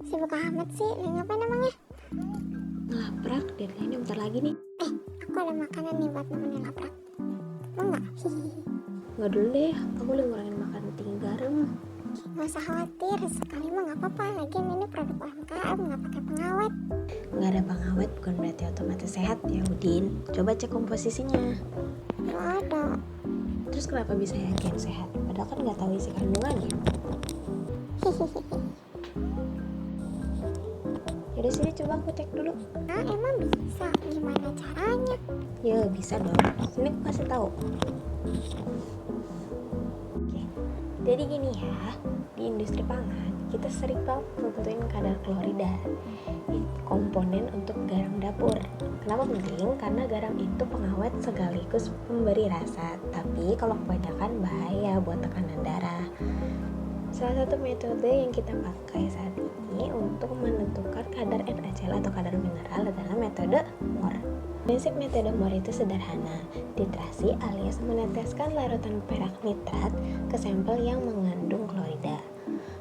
Sibuk amat sih, ngapain namanya? Ngelaprak, deadline-nya bentar lagi nih. Aku ada makanan nih buat nemenin laprak. Mau nggak? Nggak dulu deh, aku boleh ngurangin makan tinggi garam. Nggak usah khawatir, sekali mah nggak apa-apa. Lagian ini produk UMKM, nggak pakai pengawet. Nggak ada pengawet bukan berarti otomatis sehat ya Udin. Coba cek komposisinya. Nggak ada. Terus kenapa bisa yakin sehat? Padahal kan nggak tahu isi kandungannya. Yaudah sini coba aku cek dulu. Ah, emang bisa? Gimana caranya? Ya bisa dong. Sini aku kasih tahu. Oke. Jadi gini ya, di industri pangan kita sering banget nentuin kadar klorida, komponen untuk garam dapur. Kenapa penting? Karena garam itu pengawet sekaligus pemberi rasa. Tapi kalau kebanyakan bahaya buat tekanan darah. Salah satu metode yang kita pakai saat ini untuk menentukan kadar NaCl atau kadar mineral adalah metode MOR. Prinsip metode MOR itu sederhana, titrasi alias meneteskan larutan perak nitrat ke sampel yang mengandung klorida.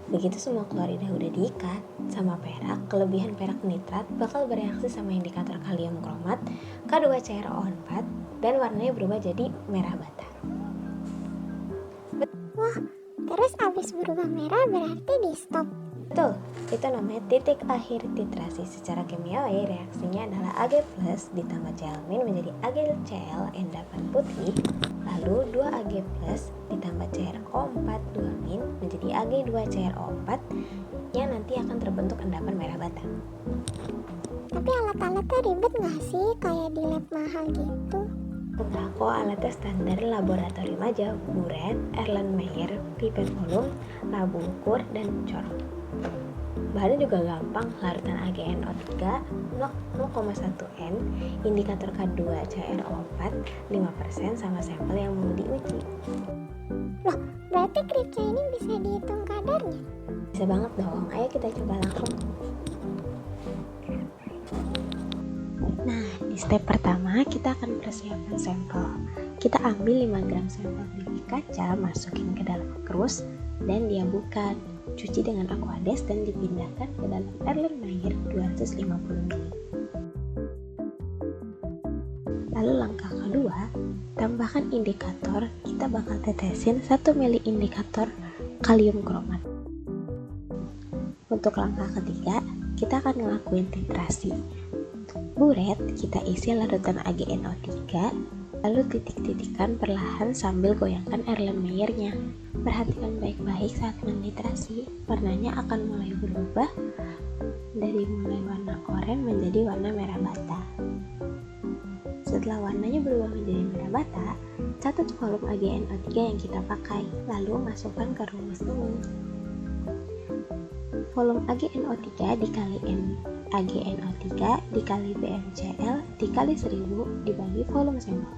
Begitu semua klorida udah diikat sama perak, kelebihan perak nitrat bakal bereaksi sama indikator kalium kromat K2CrO4 dan warnanya berubah jadi merah bata. Wah, terus abis berubah merah berarti di stop. Betul, itu namanya titik akhir titrasi. Secara kimiawi reaksinya adalah Ag+ ditambah Cl- menjadi AgCl endapan putih. Lalu 2Ag+ ditambah CrO4 2- menjadi Ag2CrO4 yang nanti akan terbentuk endapan merah bata. Tapi alat-alatnya ribet nggak sih? Kayak di lab mahal gitu. Enggak kok, alatnya standar laboratorium aja. Buret, Erlenmeyer, pipet volume, labu ukur, dan cor. Bahannya juga gampang, larutan AgNO3 0,1 N, indikator K2CrO4 5% sama sampel yang mau diuji. Loh, berarti kripnya ini bisa dihitung kadarnya? Bisa banget dong, ayo kita coba langsung. Nah, di step pertama kita akan persiapkan sampel. Kita ambil 5 gram sampel biji kaca, masukin ke dalam krus dan diambukan, cuci dengan Aquades dan dipindahkan ke dalam Erlenmeyer 250 ml. Lalu langkah kedua, tambahkan indikator. Kita bakal tetesin 1 ml indikator kalium kromat. Untuk langkah ketiga, kita akan ngelakuin titrasi. Buret, kita isi larutan AgNO3, lalu titik-titikkan perlahan sambil goyangkan Erlenmeyernya. Perhatikan baik-baik saat menitrasi, warnanya akan mulai berubah dari mulai warna oranye menjadi warna merah bata. Setelah warnanya berubah menjadi merah bata, catat volume AgNO3 yang kita pakai, lalu masukkan ke rumus ini. Volume AgNO3 dikali AgNO3 dikali BmCl dikali 1000 dibagi volume sampel.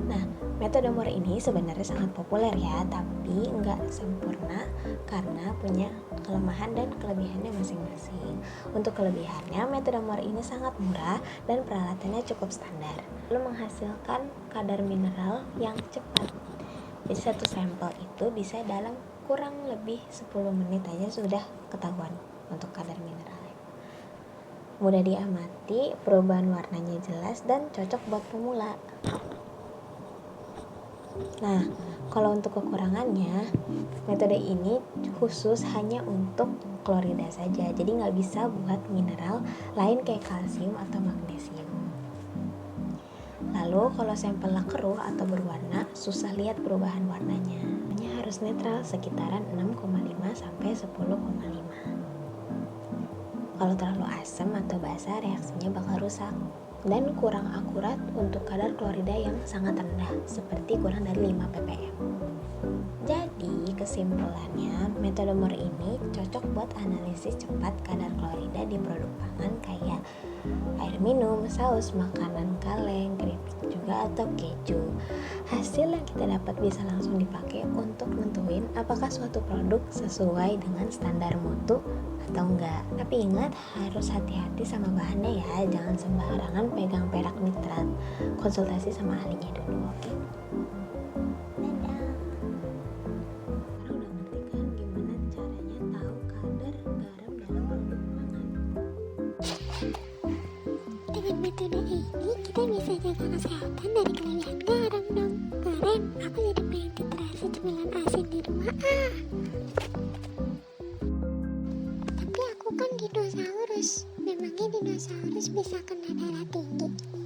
Nah, metode MOR ini sebenarnya sangat populer ya, tapi nggak sempurna karena punya kelemahan dan kelebihannya masing-masing. Untuk kelebihannya, metode MOR ini sangat murah dan peralatannya cukup standar, lalu menghasilkan kadar mineral yang cepat. Jadi satu sampel itu bisa dalam kurang lebih 10 menit aja sudah ketahuan untuk kadar mineralnya. Mudah diamati, perubahan warnanya jelas dan cocok buat pemula. Nah, kalau untuk kekurangannya, metode ini khusus hanya untuk klorida saja, jadi nggak bisa buat mineral lain kayak kalsium atau magnesium. Lalu kalau sampelnya keruh atau berwarna, susah lihat perubahan warnanya. Hanya harus netral sekitaran 6,5 sampai 10,5. Kalau terlalu asam atau basah, reaksinya bakal rusak dan kurang akurat untuk kadar klorida yang sangat rendah, seperti kurang dari 5 ppm. Jadi kesimpulannya, metode MOR ini cocok buat analisis cepat kadar klorida di produk pangan kayak air minum, saus, makanan kaleng, keripik juga. juga atau keju. Hasil yang kita dapat bisa langsung dipakai untuk nentuin apakah suatu produk sesuai dengan standar mutu atau enggak. Tapi ingat, harus hati-hati sama bahannya ya, jangan sembarangan pegang perak nitrat. Konsultasi sama ahlinya dulu, oke? Dadah. Sekarang udah ngerti kan gimana caranya tahu kadar garam dalam produk pangan? Dengan metode ini, kita bisa jaga kesehatan dari kelebihan garam dong. Keren, aku jadi pengen terasa cemilan asin di rumah. Tapi aku kan dinosaurus. Memangnya dinosaurus bisa kena darah tinggi?